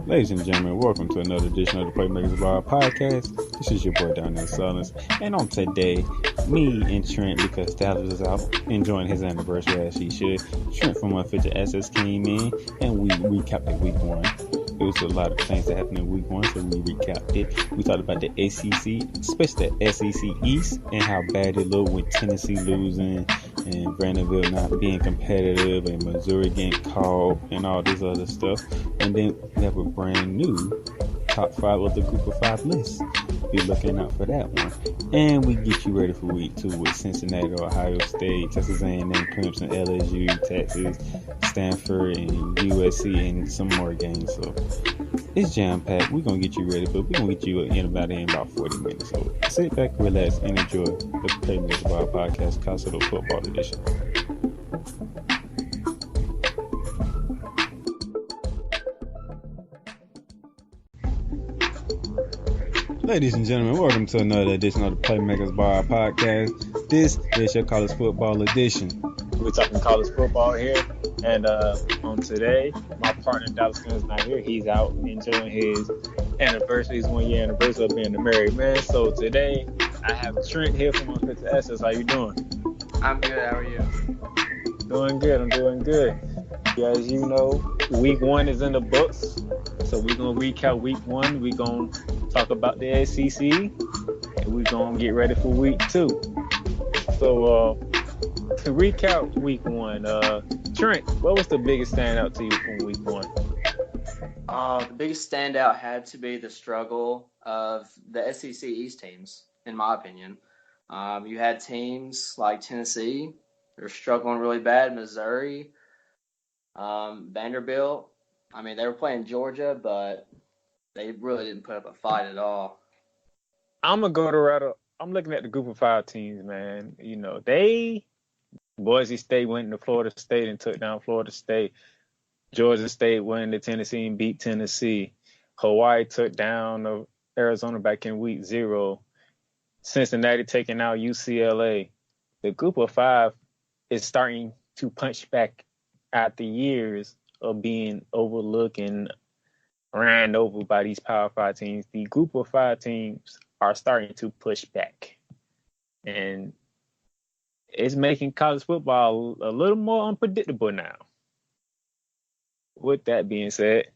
Ladies and gentlemen, welcome to another edition of the Playmakers Bar podcast. This is your boy Darnell Sullins, and on today, me and Trent, because Dallas is out enjoying his anniversary as he should. Trent from Unfiltered Assets came in, and we recapped the week one. It was a lot of things that happened in week one, so we recapped it. We talked about the ACC, especially the SEC East, and how bad it looked with Tennessee losing and Vanderbilt not being competitive and Missouri getting caught and all this other stuff. And then we have a brand new top 5 of the group of 5 list. Be looking out for that one. And we get you ready for week 2 with Cincinnati, Ohio State, Texas A&M, Clemson LSU, Texas, Stanford, and USC, and some more games. So it's jam-packed. We're going to get you ready, but we're going to get you in about 40 minutes. So sit back, relax, and enjoy the Playmakers Bar podcast, Castle Football Edition. Ladies and gentlemen, welcome to another edition of the Playmakers Bar podcast. This is your college football edition. We're talking college football here, and on today, my partner Dallas is not here. He's out enjoying his anniversary, his 1 year anniversary of being a married man. So today, I have Trent here from Unfiltered Assets. How you doing? I'm good. How are you? Doing good. I'm doing good. As you know, week 1 is in the books, so we're gonna recap week 1. We're gonna talk about the SEC, and we're gonna get ready for week 2. So to recap week 1, Trent, what was the biggest standout to you from week 1? The biggest standout had to be the struggle of the SEC East teams, in my opinion. You had teams like Tennessee, they're struggling really bad. Missouri, Vanderbilt. I mean, they were playing Georgia, but they really didn't put up a fight at all. I'm looking at the group of 5 teams, man. You know, Boise State went into Florida State and took down Florida State. Georgia State went into Tennessee and beat Tennessee. Hawaii took down Arizona back in week 0. Cincinnati taking out UCLA. The group of 5 is starting to punch back after years of being overlooked and ran over by these Power 5 teams. The group of 5 teams are starting to push back. And it's making college football a little more unpredictable now. With that being said,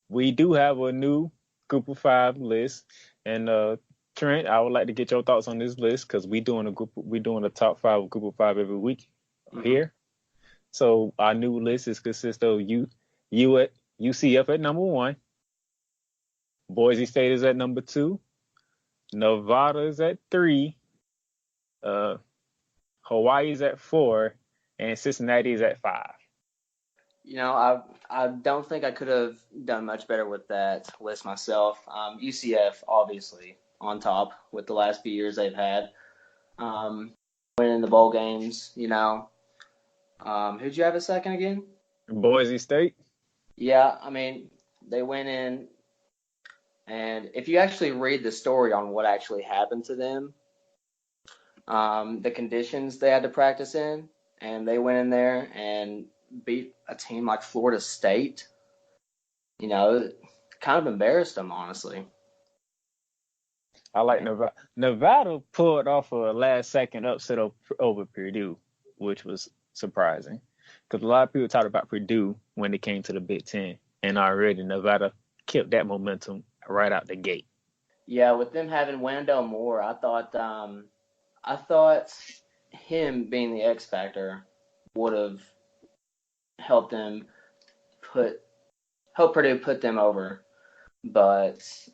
we do have a new group of 5 list. And Trent, I would like to get your thoughts on this list because we're doing a top 5 group of 5 every week here. So our new list consists of UCF at number 1, Boise State is at number 2, Nevada is at 3, Hawaii is at 4, and Cincinnati is at 5. You know, I don't think I could have done much better with that list myself. UCF, obviously, on top with the last few years they've had. Winning the bowl games, you know. Who'd you have a second again? Boise State? Yeah, I mean, they went in, and if you actually read the story on what actually happened to them, the conditions they had to practice in, and they went in there and beat a team like Florida State, you know, kind of embarrassed them, honestly. I like Nevada. Nevada pulled off a last-second upset over Purdue, which was surprising because a lot of people talked about Purdue when it came to the Big Ten, and already Nevada kept that momentum right out the gate. Yeah, with them having Wendell Moore, I thought him being the X factor would have helped Purdue put them over, but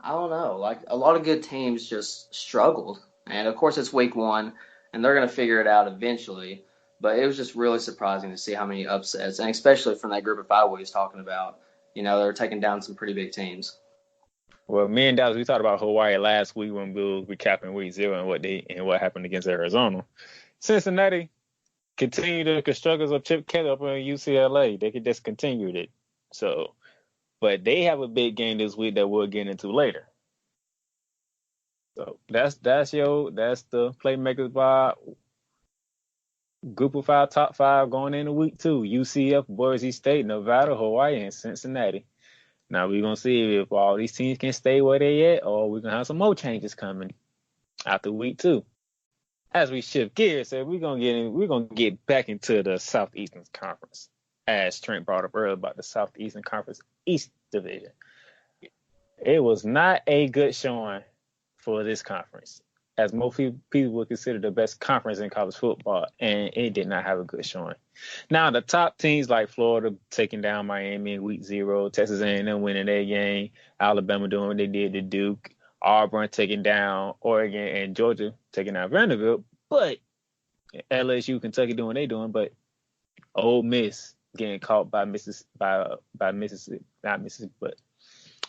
I don't know. Like a lot of good teams just struggled, and of course it's week 1, and they're gonna figure it out eventually. But it was just really surprising to see how many upsets, and especially from that group of 5 we was talking about. You know, they were taking down some pretty big teams. Well, me and Dallas, we talked about Hawaii last week when we were recapping week 0 and what happened against Arizona. Cincinnati continued the struggles of Chip Kelly up in UCLA. They could just continued it. So, but they have a big game this week that we'll get into later. So that's the Playmakers Bar Group of 5, top 5 going into week 2. UCF, Boise State, Nevada, Hawaii, and Cincinnati. Now we're gonna see if all these teams can stay where they at, or we're gonna have some more changes coming after week 2. As we shift gears, so we're gonna get back into the Southeastern Conference, as Trent brought up earlier about the Southeastern Conference East Division. It was not a good showing for this conference, as most people would consider the best conference in college football, and it did not have a good showing. Now, the top teams like Florida taking down Miami in week 0, Texas A&M winning their game, Alabama doing what they did to Duke, Auburn taking down Oregon, and Georgia taking down Vanderbilt, but LSU, Kentucky doing what they doing, but Ole Miss getting caught by Mississippi, not Mississippi, but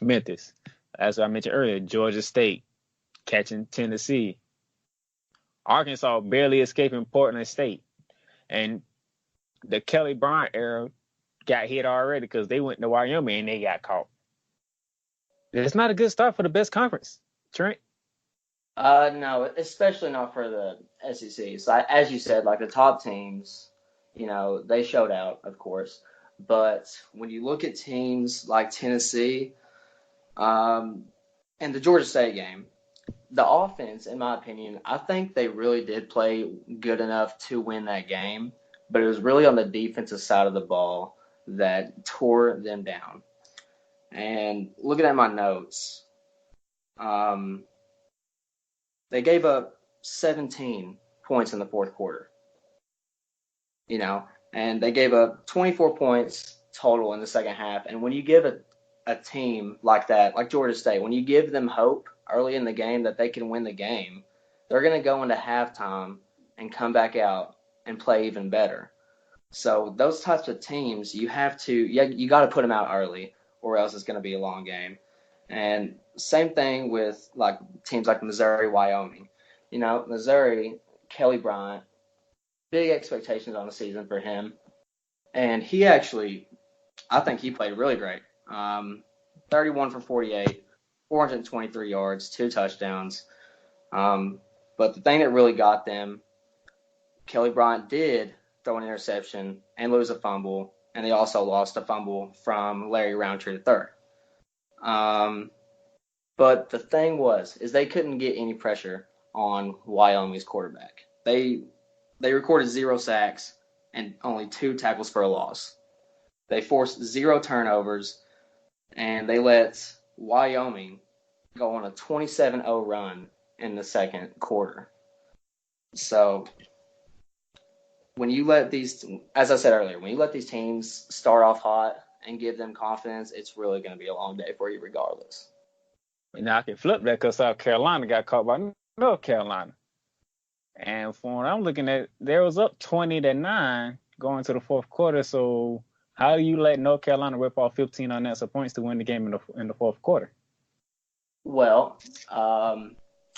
Memphis. As I mentioned earlier, Georgia State catching Tennessee. Arkansas barely escaping Portland State. And the Kelly Bryant era got hit already because they went to Wyoming and they got caught. It's not a good start for the best conference. Trent? No, especially not for the SEC. So as you said, like the top teams, they showed out, of course. But when you look at teams like Tennessee, and the Georgia State game, the offense, in my opinion, I think they really did play good enough to win that game, but it was really on the defensive side of the ball that tore them down. And looking at my notes, they gave up 17 points in the fourth quarter, and they gave up 24 points total in the second half. And when you give a team like that, like Georgia State, when you give them hope early in the game that they can win the game, they're going to go into halftime and come back out and play even better. So those types of teams, you got to put them out early, or else it's going to be a long game. And same thing with like teams like Missouri, Wyoming. Missouri, Kelly Bryant, big expectations on the season for him, and I think he played really great. 31 for 48, 423 yards, 2 touchdowns. But the thing that really got them, Kelly Bryant did throw an interception and lose a fumble, and they also lost a fumble from Larry Roundtree III. But the thing is they couldn't get any pressure on Wyoming's quarterback. They recorded 0 sacks and only 2 tackles for a loss. They forced 0 turnovers, and they let Wyoming go on a 27-0 run in the second quarter. So when you let these, as I said earlier, when you let these teams start off hot and give them confidence, it's really going to be a long day for you regardless. Now I can flip that because South Carolina got caught by North Carolina. And from what I'm looking at, they was up 20-9 going to the fourth quarter. So how do you let North Carolina rip off 15 unanswered points to win the game in the fourth quarter? Well, I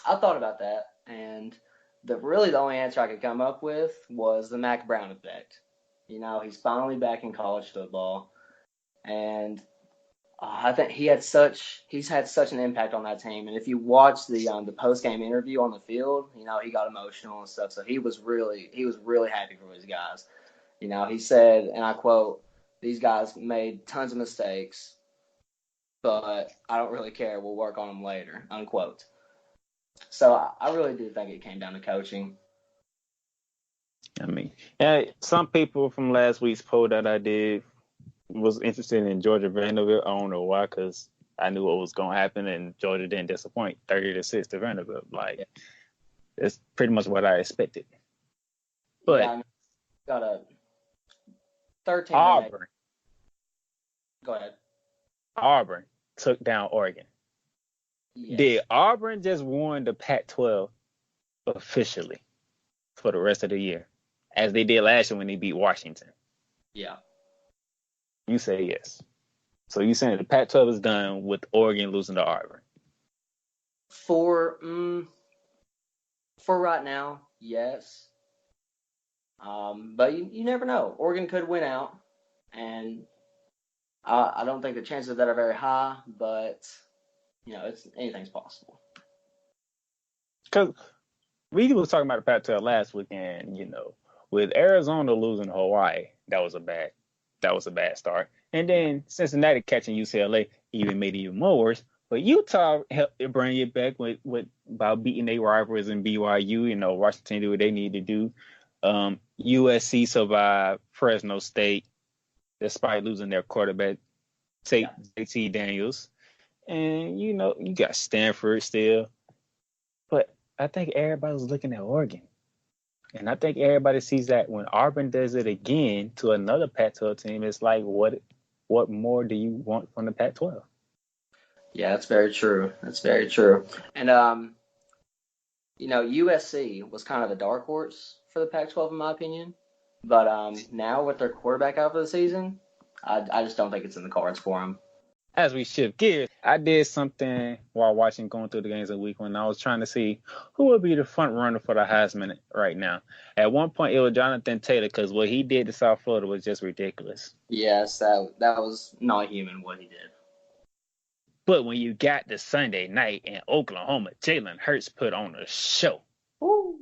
thought about that, and the only answer I could come up with was the Mac Brown effect. He's finally back in college football, and I think he's had such an impact on that team. And if you watch the post game interview on the field, he got emotional and stuff. So he was really happy for his guys. He said, and I quote, "These guys made tons of mistakes, but I don't really care. We'll work on them later," unquote. So I really do think it came down to coaching. I mean, some people from last week's poll that I did was interested in Georgia Vanderbilt. I don't know why, because I knew what was going to happen, and Georgia didn't disappoint. 30-6 to Vanderbilt. That's pretty much what I expected. But yeah, got a 13. Auburn. Go ahead. Auburn took down Oregon. Yes. Did Auburn just won the Pac-12 officially for the rest of the year, as they did last year when they beat Washington? Yeah. You say yes. So you saying the Pac-12 is done with Oregon losing to Auburn? For right now, yes. But you never know. Oregon could win out, and I don't think the chances of that are very high. But anything's possible. Because we was talking about the Pac-12 last week, and with Arizona losing to Hawaii, that was a bad start. And then Cincinnati catching UCLA even made it even more worse. But Utah helped bring it back with by beating their rivals in BYU. Washington did what they need to do. USC survived Fresno State despite losing their quarterback, JT Daniels. And you got Stanford still. But I think everybody was looking at Oregon. And I think everybody sees that when Auburn does it again to another Pac-12 team, it's like, what more do you want from the Pac-12? Yeah, that's very true. That's very true. And USC was kind of a dark horse for the Pac-12 in my opinion. But now with their quarterback out for the season, I just don't think it's in the cards for them. As we shift gears, I did something while going through the games of week one. I was trying to see who would be the front runner for the Heisman right now. At one point, it was Jonathan Taylor because what he did to South Florida was just ridiculous. Yes, that was not human what he did. But when you got the Sunday night in Oklahoma, Jalen Hurts put on a show. Ooh.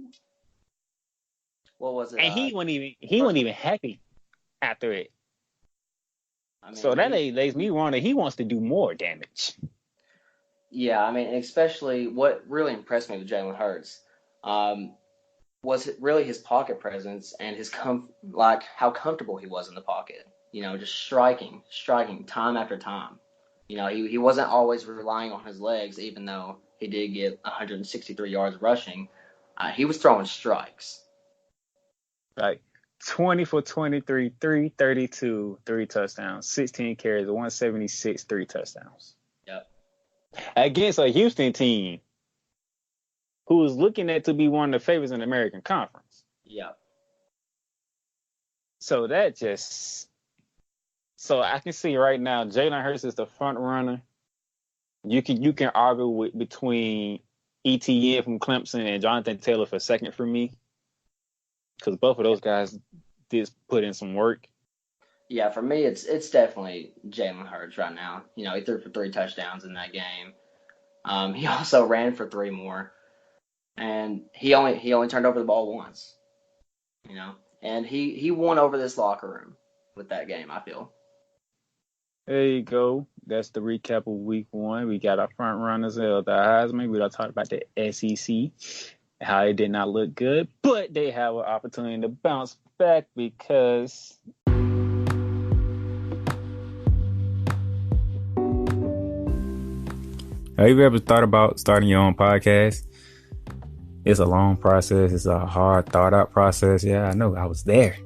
What was it? And he wasn't even happy after it. I mean, so that makes me wonder he wants to do more damage. Yeah, I mean, especially what really impressed me with Jalen Hurts was really his pocket presence and his how comfortable he was in the pocket. Just striking time after time. He wasn't always relying on his legs, even though he did get 163 yards rushing. He was throwing strikes. Like 20 for 23, 332, 3 touchdowns, 16 carries, 176, 3 touchdowns. Yep. Against a Houston team who was looking at to be one of the favorites in the American Conference. Yep. So I can see right now Jalen Hurts is the front runner. You can argue between ETN from Clemson and Jonathan Taylor for second for me. Because both of those guys did put in some work. Yeah, for me, it's definitely Jalen Hurts right now. He threw for 3 touchdowns in that game. He also ran for 3 more, and he only turned over the ball once. And he won over this locker room with that game, I feel. There you go. That's the recap of week one. We got our front runners of the Heisman. We talked about the SEC. How it did not look good, but they have an opportunity to bounce back because have you ever thought about starting your own podcast? It's a long process. It's a hard thought out process. Yeah, I know. I was there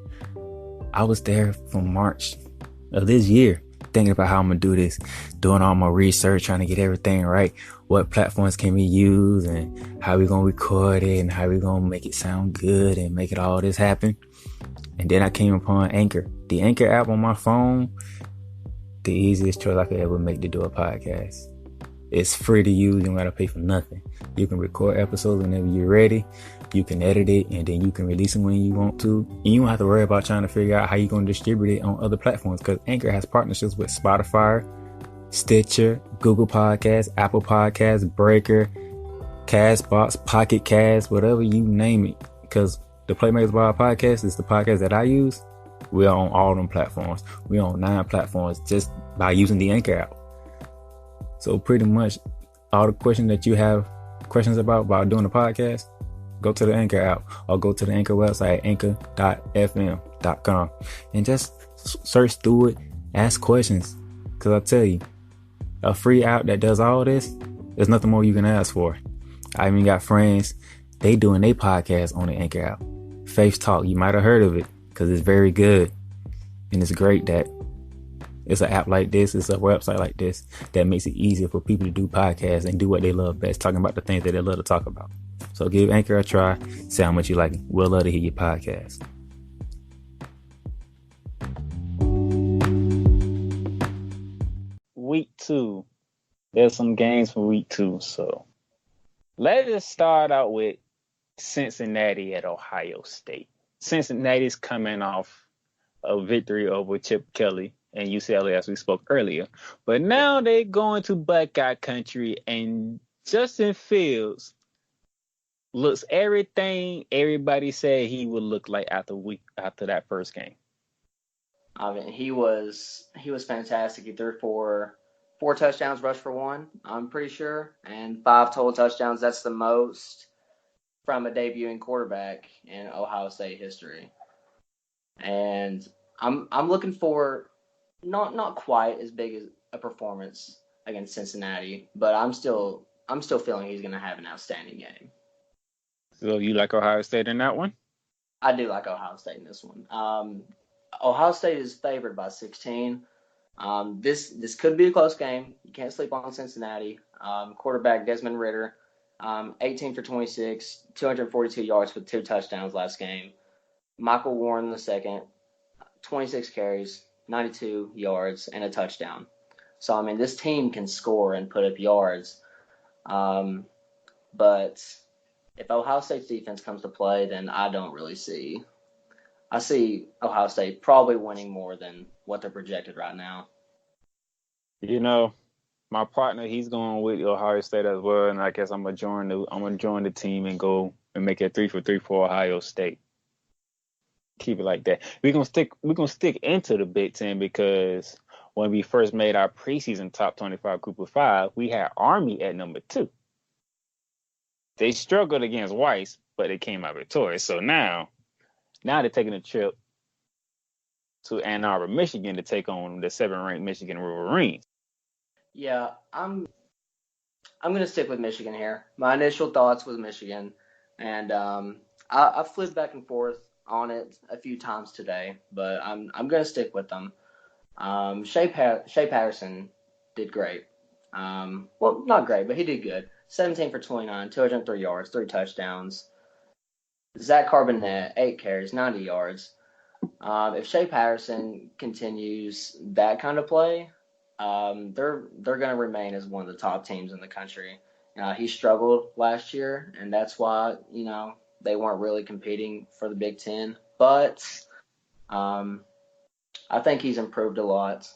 from March of this year, thinking about how I'm going to do this, doing all my research, trying to get everything right. What platforms can we use and how we going to record it and how we going to make it sound good and make it all this happen. And then I came upon Anchor. The Anchor app on my phone, the easiest choice I could ever make to do a podcast. It's free to use. You don't got to pay for nothing. You can record episodes whenever you're ready. You can edit it and then you can release them when you want to. And you don't have to worry about trying to figure out how you're going to distribute it on other platforms because Anchor has partnerships with Spotify, Stitcher, Google Podcasts, Apple Podcasts, Breaker, Castbox, Pocket Cast, whatever you name it. Because the Playmakers Ball podcast is the podcast that I use. We're on all them platforms. We're on 9 platforms just by using the Anchor app. So pretty much all the questions that you have questions about doing a podcast, go to the Anchor app or go to the Anchor website, anchor.fm.com, and just search through it, ask questions. Because I tell you, a free app that does all this, there's nothing more you can ask for. I even got friends, they doing their podcast on the Anchor app. Faith Talk, you might have heard of it because it's very good. And it's great that it's an app like this, it's a website like this that makes it easier for people to do podcasts and do what they love best, talking about the things that they love to talk about. So give Anchor a try, see how much you like it. We'll love to hear your podcast. Week 2. There's some games for week 2. So let us start out with Cincinnati at Ohio State. Cincinnati's coming off a victory over Chip Kelly and UCLA, as we spoke earlier. But now they're going to Buckeye country, and Justin Fields looks everything everybody said he would look like after that first game. I mean, he was fantastic. He threw for 4 touchdowns, rushed for 1, I'm pretty sure, and 5 total touchdowns. That's the most from a debuting quarterback in Ohio State history. And I'm looking for not quite as big as a performance against Cincinnati, but I'm still feeling he's going to have an outstanding game. So you like Ohio State in that one? I do like Ohio State in this one. Ohio State is favored by 16. This could be a close game. You can't sleep on Cincinnati. Quarterback Desmond Ridder, 18 for 26, 242 yards with 2 touchdowns last game. Michael Warren the second, 26 carries, 92 yards, and a touchdown. So, I mean, this team can score and put up yards. But if Ohio State's defense comes to play, then I don't really see. I see Ohio State probably winning more than what they're projected right now. You know, my partner, he's going with Ohio State as well, and I guess I'm gonna join the team and go and make it 3-for-3 for Ohio State. Keep it like that. We're gonna stick into the Big Ten because when we first made our preseason top 25 group of 5, we had Army at number 2. They struggled against Weiss, but they came out victorious. So now they're taking a trip to Ann Arbor, Michigan to take on the 7th-ranked Michigan Wolverines. Yeah, I'm gonna stick with Michigan here. My initial thoughts was Michigan, and I flipped back and forth on it a few times today, but I'm gonna stick with them. Shea Patterson did great. Well, not great, but he did good. 17 for 29, 203 yards, 3 touchdowns. Zach Carbonet, 8 carries, 90 yards. If Shea Patterson continues that kind of play, they're going to remain as one of the top teams in the country. He struggled last year, and that's why they weren't really competing for the Big Ten. But I think he's improved a lot,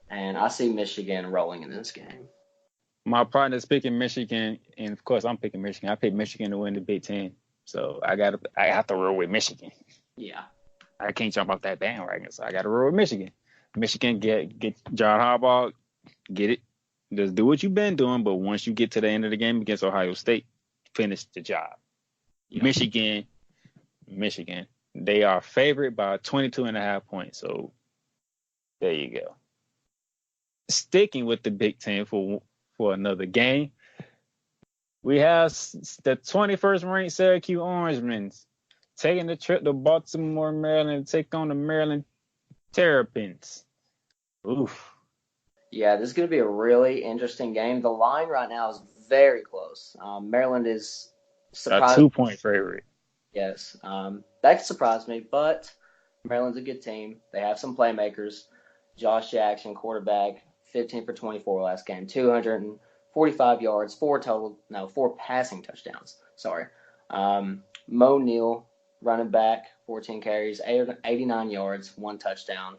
and I see Michigan rolling in this game. My partner's picking Michigan, and of course I'm picking Michigan. I picked Michigan to win the Big Ten, so I have to roll with Michigan. Yeah, I can't jump off that bandwagon, so I got to roll with Michigan. Michigan get John Harbaugh, get it. Just do what you've been doing, but once you get to the end of the game against Ohio State, finish the job. Yeah. Michigan, they are favored by 22.5 points. So there you go. Sticking with the Big Ten for another game, we have the 21st ranked Syracuse Orangemen taking the trip to Baltimore, Maryland, to take on the Maryland Terrapins. Oof. Yeah, this is going to be a really interesting game. The line right now is very close. Maryland is surprised. A 2-point favorite. Yes, that surprised me, but Maryland's a good team. They have some playmakers. Josh Jackson, quarterback, 15 for 24 last game, 245 yards, 4 passing touchdowns. Sorry. Mo Neal, running back, 14 carries, 89 yards, 1 touchdown.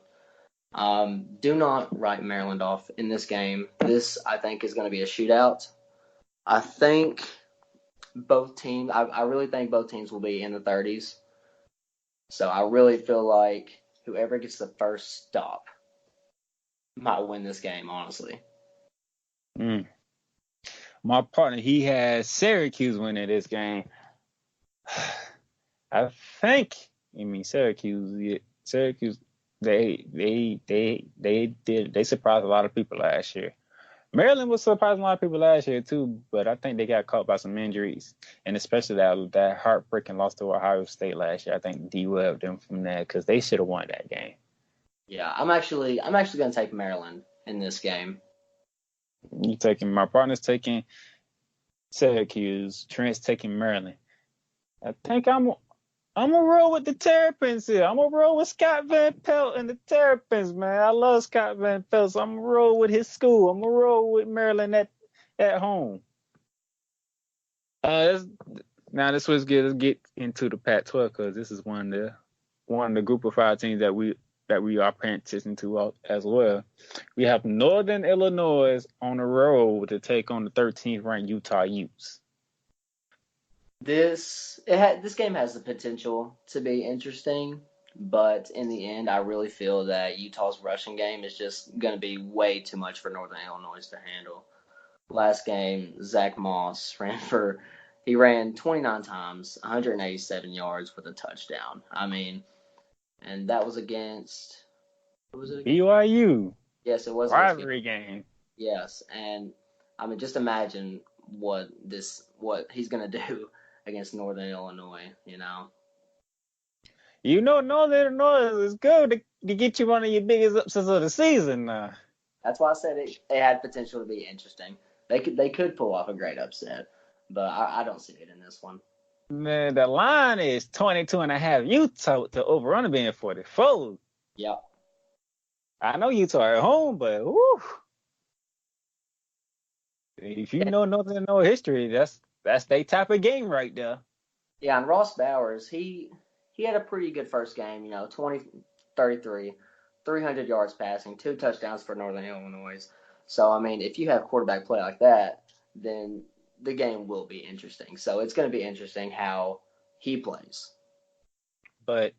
Do not write Maryland off in this game. This, I think, is going to be a shootout. I think both teams, I really think both teams will be in the 30s. So I really feel like whoever gets the first stop might win this game, honestly. My partner, he has Syracuse winning this game. I think, Syracuse, they surprised a lot of people last year. Maryland was surprising a lot of people last year too, but I think they got caught by some injuries, and especially that heartbreaking loss to Ohio State last year. I think derailed them from that because they should have won that game. Yeah, I'm actually going to take Maryland in this game. My partner's taking Syracuse. Trent's taking Maryland. I think I'm gonna roll with the Terrapins here. I'm gonna roll with Scott Van Pelt and the Terrapins, man. I love Scott Van Pelt, so I'm gonna roll with his school. I'm gonna roll with Maryland at home. Let's get into the Pac-12 because this is one of the group of 5 teams that we are paying attention to as well. We have Northern Illinois on the road to take on the 13th ranked Utah Utes. This game has the potential to be interesting, but in the end, I really feel that Utah's rushing game is just going to be way too much for Northern Illinois to handle. Last game, Zach Moss ran 29 times, 187 yards with a touchdown. I mean, and that was against, who was it against? BYU Yes, it was against BYU. rivalry game. Yes, and I mean, just imagine what he's gonna do against Northern Illinois. Northern Illinois is good to get you one of your biggest upsets of the season now. That's why I said it had potential to be interesting. They could pull off a great upset, but I don't see it in this one. Man, the line is 22.5. Utah to over-under being 44. Yep. I know Utah at home, but woo. If you know nothing to know history, that's their type of game right there. Yeah, and Ross Bowers, he had a pretty good first game, 20, 33, 300 yards passing, 2 touchdowns for Northern Illinois. So, I mean, if you have quarterback play like that, then the game will be interesting. So, it's going to be interesting how he plays. But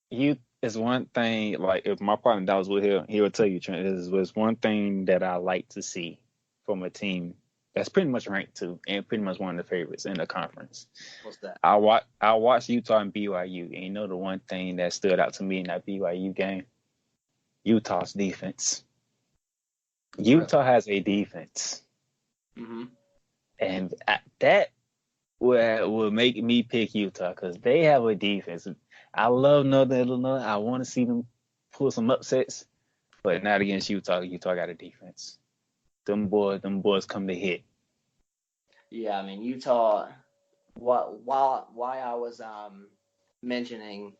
you is one thing, like if my partner that was with him, he would tell you, Trent, this was one thing that I like to see from a team that's pretty much ranked 2 and pretty much one of the favorites in the conference. What's that? I watched Utah and BYU, and the one thing that stood out to me in that BYU game? Utah's defense. Utah has a defense. Mm-hmm. And that will make me pick Utah because they have a defense. I love Northern Illinois. I want to see them pull some upsets, but not against Utah. Utah got a defense. Them boys come to hit. Yeah, I mean Utah. Why I was mentioning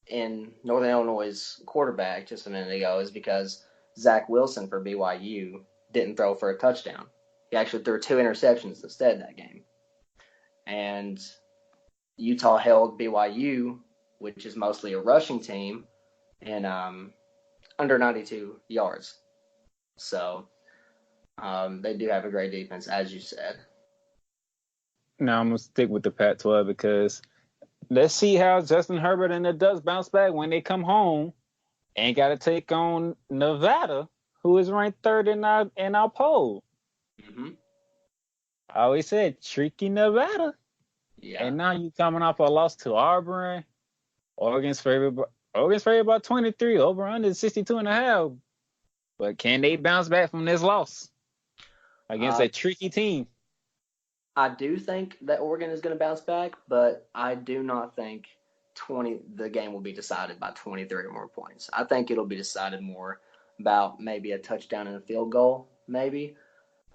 in Northern Illinois' quarterback just a minute ago is because Zach Wilson for BYU didn't throw for a touchdown. He actually threw 2 interceptions instead that game. And Utah held BYU, which is mostly a rushing team, in under 92 yards. So they do have a great defense, as you said. Now I'm gonna stick with the Pac-12 because let's see how Justin Herbert and the Ducks bounce back when they come home and got to take on Nevada, who is ranked 3rd in our poll. Mm-hmm. I always said tricky Nevada. Yeah. And now you coming off a loss to Auburn. Oregon's favorite about 23. Over under 62.5. But can they bounce back from this loss against a tricky team? I do think that Oregon is going to bounce back, but I do not think the game will be decided by 23 or more points. I think it'll be decided more about maybe a touchdown and a field goal, maybe.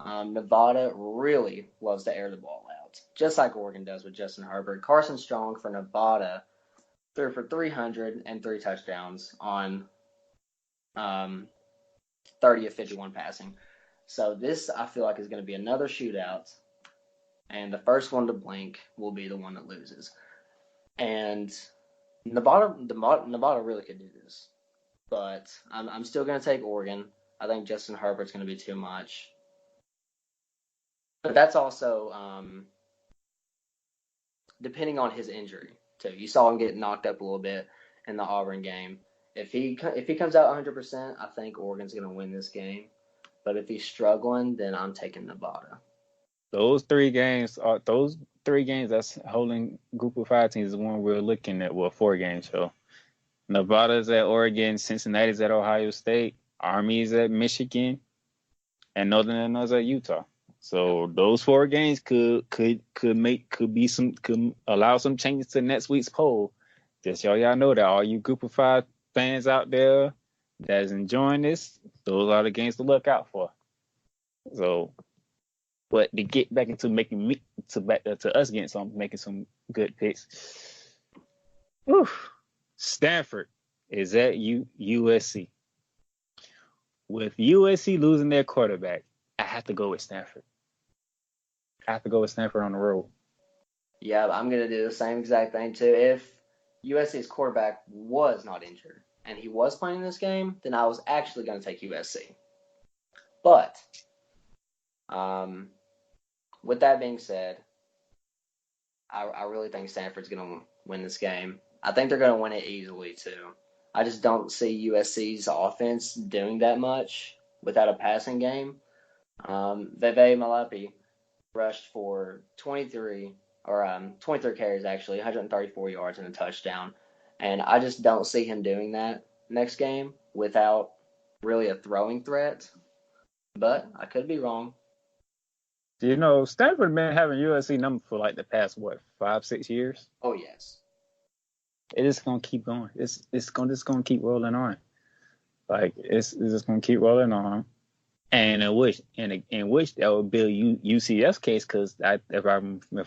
Nevada really loves to air the ball out, just like Oregon does with Justin Herbert. Carson Strong for Nevada threw for 303 touchdowns on 30 of 51 passing. So this, I feel like, is going to be another shootout, and the first one to blink will be the one that loses. And Nevada really could do this, but I'm still going to take Oregon. I think Justin Herbert's going to be too much. But that's also depending on his injury too. You saw him get knocked up a little bit in the Auburn game. If he comes out 100%, I think Oregon's going to win this game. But if he's struggling, then I'm taking Nevada. Those three games that's holding Group of 5 teams is one we're looking at. Well, 4 games. So Nevada's at Oregon, Cincinnati's at Ohio State, Army's at Michigan, and Northern Illinois at Utah. So those 4 games could allow some changes to next week's poll. Just y'all know that all you Group of 5 fans out there that's enjoying this, those are the games to look out for. So, but to get back into making us making some good picks. Oof. Stanford is at USC. With USC losing their quarterback, I have to go with Stanford. I have to go with Stanford on the road. Yeah, I'm going to do the same exact thing too. If USC's quarterback was not injured and he was playing this game, then I was actually going to take USC. But with that being said, I really think Stanford's going to win this game. I think they're going to win it easily too. I just don't see USC's offense doing that much without a passing game. Veve Malapi rushed for 23 carries actually, 134 yards and a touchdown. And I just don't see him doing that next game without really a throwing threat. But I could be wrong. Stanford been having USC number for like the past 5-6 years. Oh yes. It is gonna keep going. It's gonna keep rolling on. Like it's just gonna keep rolling on. And in which that would build UCF's case because if I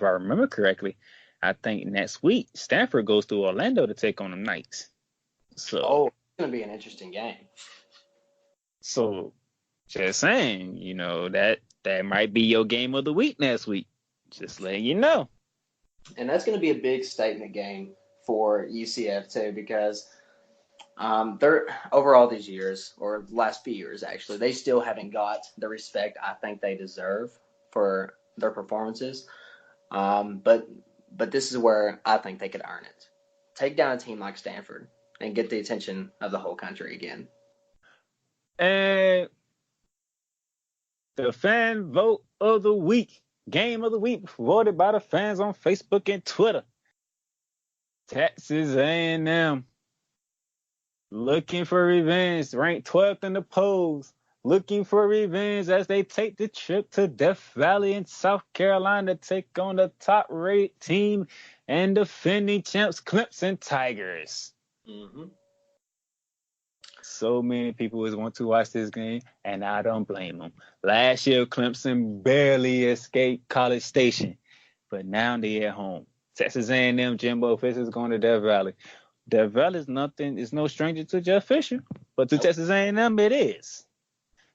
remember correctly, I think next week Stanford goes to Orlando to take on the Knights. So It's gonna be an interesting game. So just saying, that might be your game of the week next week. Just letting you know. And that's going to be a big statement game for UCF too, because they're overall these years or last few years actually, they still haven't got the respect I think they deserve for their performances. But this is where I think they could earn it. Take down a team like Stanford and get the attention of the whole country again. And the fan vote of the week, game of the week, voted by the fans on Facebook and Twitter. Texas A&M looking for revenge, ranked 12th in the polls, looking for revenge as they take the trip to Death Valley in South Carolina to take on the top-rated team and defending champs Clemson Tigers. Mm-hmm. So many people want to watch this game, and I don't blame them. Last year, Clemson barely escaped College Station, but now they're at home. Texas A&M Jimbo Fisher is going to Death Valley. Death Valley is no stranger to Jeff Fisher, but to Texas A&M it is.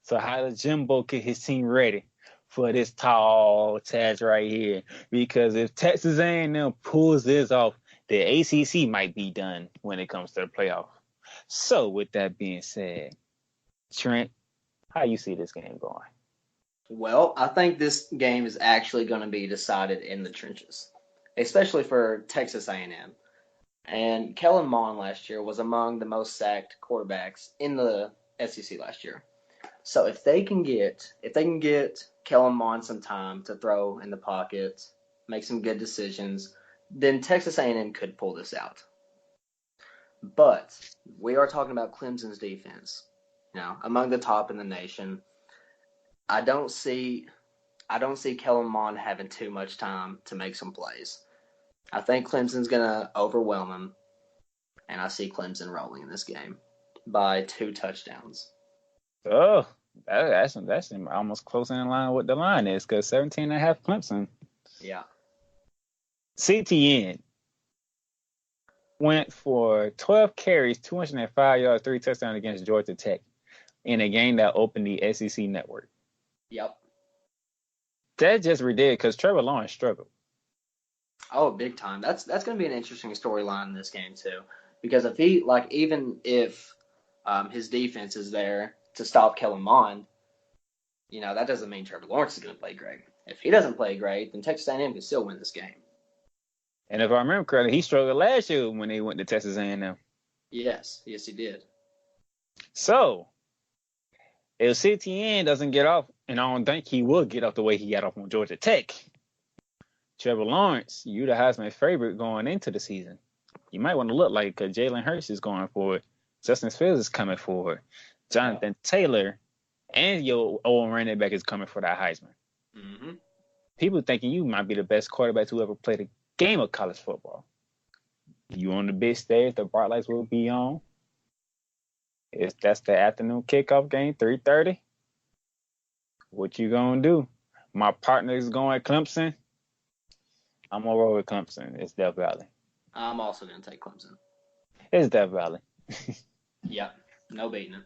So how does Jimbo get his team ready for this tall task right here? Because if Texas A&M pulls this off, the ACC might be done when it comes to the playoff. So with that being said, Trent, how you see this game going? Well, I think this game is actually going to be decided in the trenches, especially for Texas A&M. And Kellen Mond last year was among the most sacked quarterbacks in the SEC last year. So if they can get Kellen Mond some time to throw in the pocket, make some good decisions, then Texas A&M could pull this out. But we are talking about Clemson's defense, among the top in the nation. I don't see Kellen Mond having too much time to make some plays. I think Clemson's gonna overwhelm him, and I see Clemson rolling in this game by 2 touchdowns. Oh, that's almost close in line with the line is because 17.5 Clemson. Yeah. CTN went for 12 carries, 205 yards, 3 touchdowns against Georgia Tech in a game that opened the SEC network. Yep. That's just ridiculous because Trevor Lawrence struggled. Oh, big time. That's going to be an interesting storyline in this game too, because if he even if his defense is there to stop Kellen Mond, that doesn't mean Trevor Lawrence is going to play great. If he doesn't play great, then Texas A&M can still win this game. And if I remember correctly, he struggled last year when they went to Texas A&M. Yes, he did. So if CTN doesn't get off, and I don't think he will get off the way he got off on Georgia Tech, Trevor Lawrence, you the Heisman favorite going into the season. You might want to look like Jalen Hurts is going for it. Justin Fields is coming for it. Jonathan Taylor and your old running back is coming for that Heisman. Mm-hmm. People thinking you might be the best quarterback to ever play the game of college football. You on the big stage, the bright lights will be on. That's the afternoon kickoff game, 3:30. What you gonna do? My partner is going Clemson. I'm gonna roll with Clemson. It's Death Valley. I'm also gonna take Clemson. It's Death Valley. Yeah, no beating it.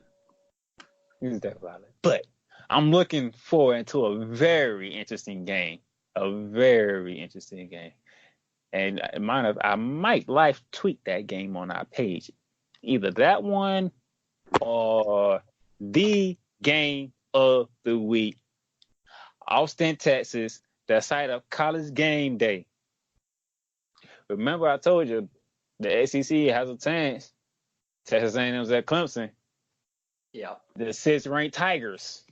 It's Death Valley. But I'm looking forward to a very interesting game. A very interesting game. And I might live tweet that game on our page. Either that one or the game of the week. Austin, Texas, the site of College Game Day. Remember, I told you the SEC has a chance. Texas A&M's at Clemson. Yeah. The 6th ranked Tigers.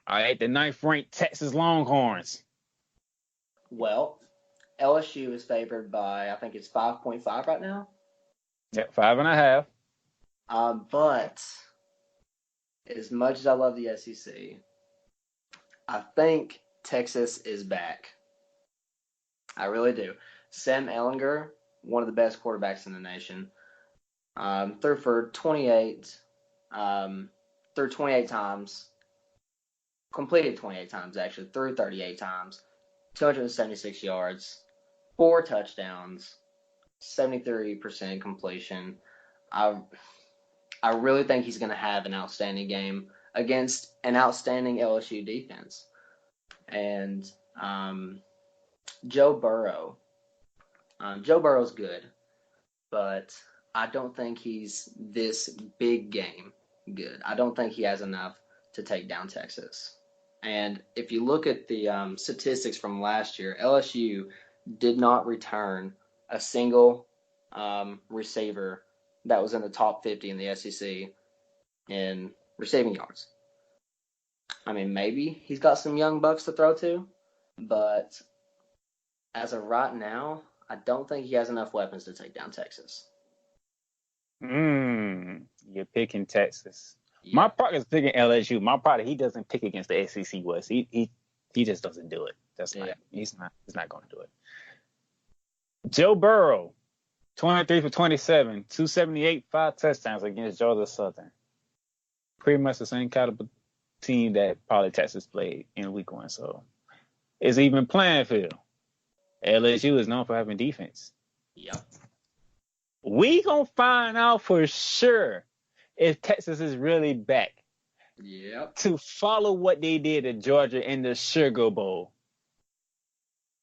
All right, the 9th ranked Texas Longhorns. Well, LSU is favored by, I think it's 5.5 right now. Yep, 5.5. But as much as I love the SEC, I think Texas is back. I really do. Sam Ehlinger, one of the best quarterbacks in the nation, threw for 28, threw 28 times, completed 28 times actually, threw 38 times, 276 yards, 4 touchdowns, 73% completion. I I really think he's going to have an outstanding game against an outstanding LSU defense. And Joe Burrow. Joe Burrow's good, but I don't think he's this big game good. I don't think he has enough to take down Texas. And if you look at the statistics from last year, LSU did not return a single receiver that was in the top 50 in the SEC in receiving yards. I mean, maybe he's got some young bucks to throw to, but as of right now, I don't think he has enough weapons to take down Texas. You're picking Texas. Yeah. My partner's picking LSU. My partner, he doesn't pick against the SEC West. He just doesn't do it. He's not going to do it. Joe Burrow, 23 for 27, 278, 5 touchdowns against Georgia Southern. Pretty much the same caliber team that probably Texas played in week 1. So it's even playing field. LSU is known for having defense. Yep. We gonna find out for sure if Texas is really back. Yep. To follow what they did at Georgia in the Sugar Bowl.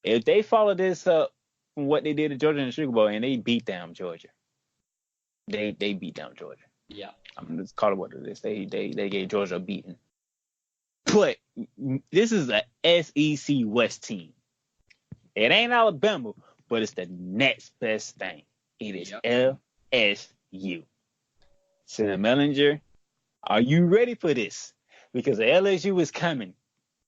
If they follow this up from what they did at Georgia in the Sugar Bowl and they beat down Georgia. They beat down Georgia. Yeah. I'm gonna call it what it is. They gave Georgia a beating. But this is a SEC West team. It ain't Alabama, but it's the next best thing. It is LSU. Sam Ehlinger, are you ready for this? Because the LSU is coming.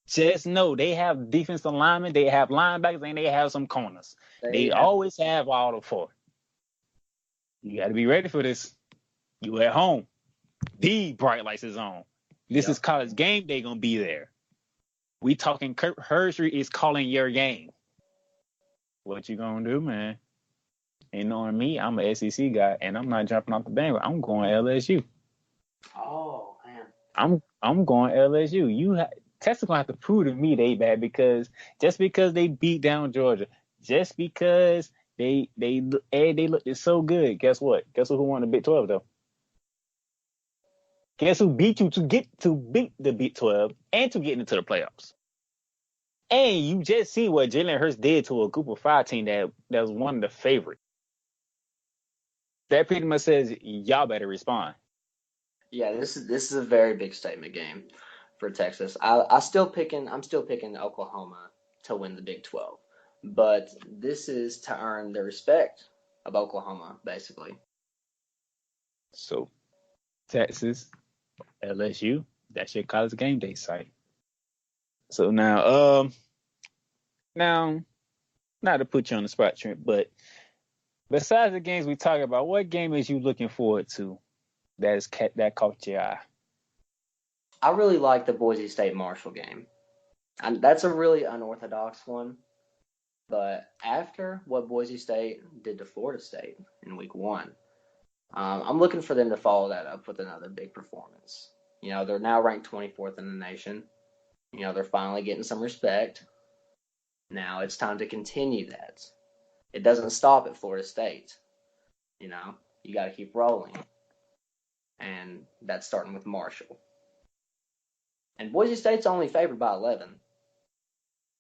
Just know they have defensive linemen, they have linebackers, and they have some corners. They always have all the 4. You got to be ready for this. You at home. The bright lights is on. This is college game day going to be there. We talking Kurt Hershey is calling your game. What you going to do, man? Ain't knowing me, I'm an SEC guy, and I'm not jumping off the bandwagon. I'm going LSU. Oh, man. I'm going LSU. Texas going to have to prove to me they bad because just because they beat down Georgia, just because they looked so good, guess what? Guess who won the Big 12, though? Guess who beat you to beat the Big 12 and to get into the playoffs? And you just see what Jalen Hurts did to a Group of 5 team that was one of the favorites. That pretty much says y'all better respond. Yeah, this is a very big statement game for Texas. I'm still picking Oklahoma to win the Big 12, but this is to earn the respect of Oklahoma, basically. So, Texas, LSU, that's your college game day site. So now, not to put you on the spot, Trent, but besides the games we talk about, what game is you looking forward to that caught your eye? I really like the Boise State Marshall game. And that's a really unorthodox one. But after what Boise State did to Florida State in week 1, I'm looking for them to follow that up with another big performance. You know, they're now ranked 24th in the nation. You know, they're finally getting some respect. Now it's time to continue that. It doesn't stop at Florida State. You know, you got to keep rolling. And that's starting with Marshall. And Boise State's only favored by 11.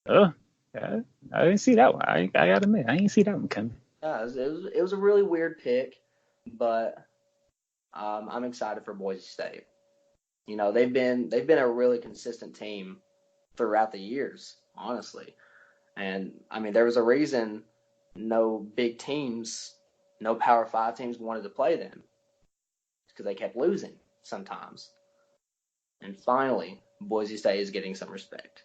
Oh, yeah, I didn't see that one. I gotta admit, I didn't see that one coming. Yeah, it was a really weird pick, but I'm excited for Boise State. You know, they've been a really consistent team throughout the years, honestly. And I mean, there was a reason no big teams, no Power 5 teams wanted to play them because they kept losing sometimes. And finally, Boise State is getting some respect.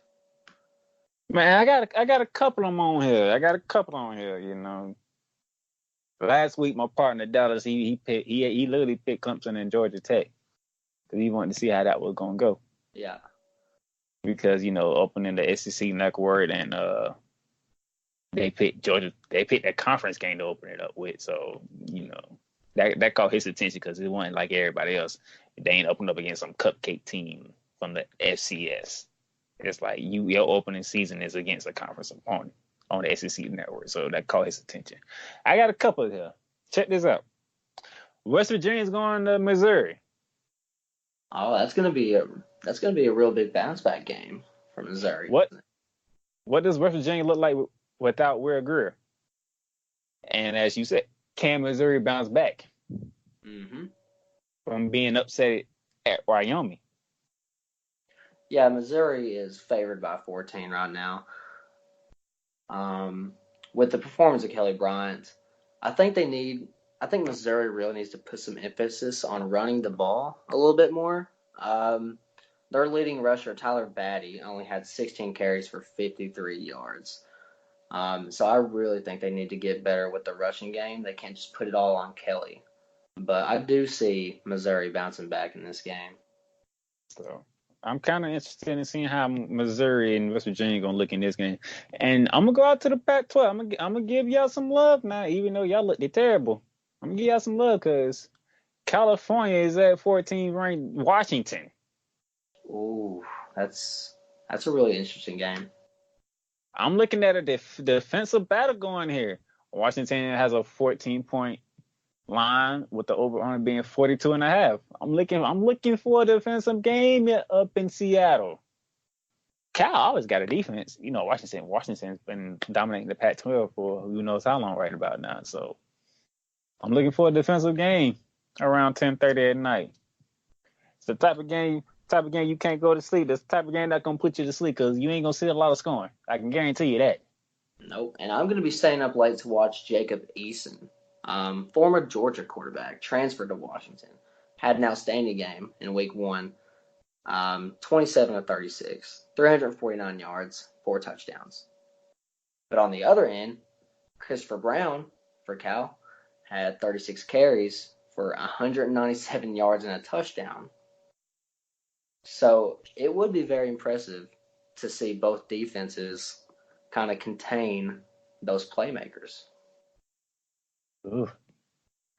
Man, I got a couple of them on here. You know, last week my partner Dallas he literally picked Clemson and Georgia Tech because he wanted to see how that was gonna go. Yeah. Because opening the SEC network and they picked that conference game to open it up with. So that caught his attention because it wasn't like everybody else. They ain't opened up against some cupcake team from the FCS. It's like your opening season is against a conference opponent on the SEC network. So that caught his attention. I got a couple here. Check this out. West Virginia's going to Missouri. Oh, that's gonna be a real big bounce back game for Missouri. What does West Virginia look like without Will Greer? And as you said, can Missouri bounce back from being upset at Wyoming? Yeah, Missouri is favored by 14 right now. With the performance of Kelly Bryant, I think Missouri really needs to put some emphasis on running the ball a little bit more. Their leading rusher, Tyler Batty, only had 16 carries for 53 yards. So I really think they need to get better with the rushing game. They can't just put it all on Kelly. But I do see Missouri bouncing back in this game. So I'm kind of interested in seeing how Missouri and West Virginia going to look in this game. And I'm going to go out to the Pac-12. I'm going to give y'all some love now, even though y'all look terrible. I'm going to give y'all some love because California is at 14 ranked Washington. Ooh, that's a really interesting game. I'm looking at a defensive battle going here. Washington has a 14-point line with the over-under being 42.5. I'm looking for a defensive game up in Seattle. Cal always got a defense. Washington's been dominating the Pac-12 for who knows how long right about now. So I'm looking for a defensive game around 10:30 at night. It's the type of game you can't go to sleep. It's the type of game that's gonna put you to sleep because you ain't gonna see a lot of scoring. I can guarantee you that. Nope. And I'm gonna be staying up late to watch Jacob Eason. Former Georgia quarterback, transferred to Washington, had an outstanding game in week 1. 27 of 36, 349 yards, 4 touchdowns. But on the other end, Christopher Brown for Cal had 36 carries for 197 yards and a touchdown. So it would be very impressive to see both defenses kind of contain those playmakers. Ooh,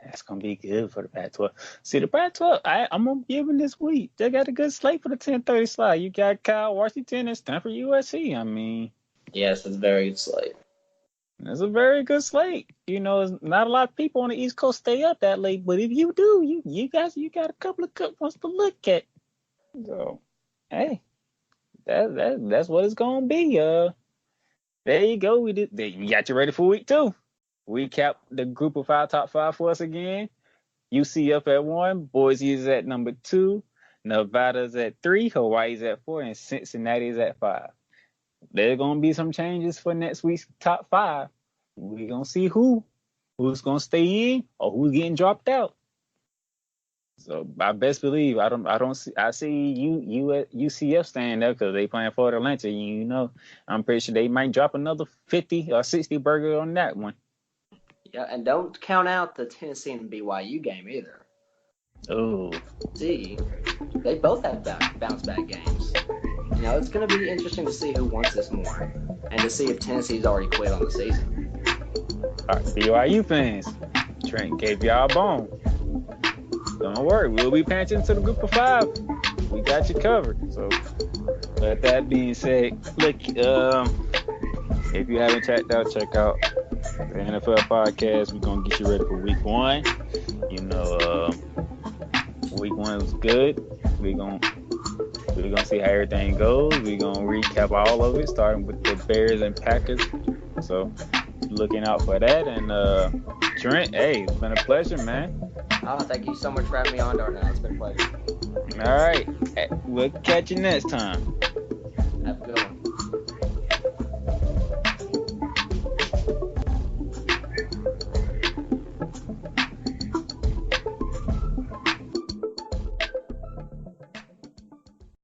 that's going to be good for the Pac-12. See, the Pac-12, I'm going to give them this week. They got a good slate for the 10:30 slot. You got Cal, Washington, and Stanford, USC. I mean, yes, it's a very good slate. It's a very good slate. Not a lot of people on the East Coast stay up that late, but if you do, you got a couple of good ones to look at. So, hey, that's what it's going to be. There you go. We got you ready for week 2. We capped the group of 5 top 5 for us again. UCF at 1, Boise is at number 2, Nevada's at 3, Hawaii's at 4, and Cincinnati is at 5. There's gonna be some changes for next week's top 5. We're gonna see who's gonna stay in or who's getting dropped out. So I best believe I see you at UCF staying there because they playing for Atlanta. I'm pretty sure they might drop another 50 or 60 burger on that one. Yeah, and don't count out the Tennessee and BYU game either. Oh. See, they both have bounce back games. It's going to be interesting to see who wants this more and to see if Tennessee's already quit on the season. All right, BYU fans, Trent gave y'all a bone. Don't worry, we'll be patching to the group of 5. We got you covered. So, with that being said, look, if you haven't checked out, check out the NFL podcast. We're gonna get you ready for week 1. Week 1 was good. We're gonna see how everything goes. We're gonna recap all of it, starting with the Bears and Packers. So, looking out for that. And Trent, hey, it's been a pleasure, man. Oh, thank you so much for having me on, Darnell. It's been a pleasure. All right, we'll catch you next time. Have a good one.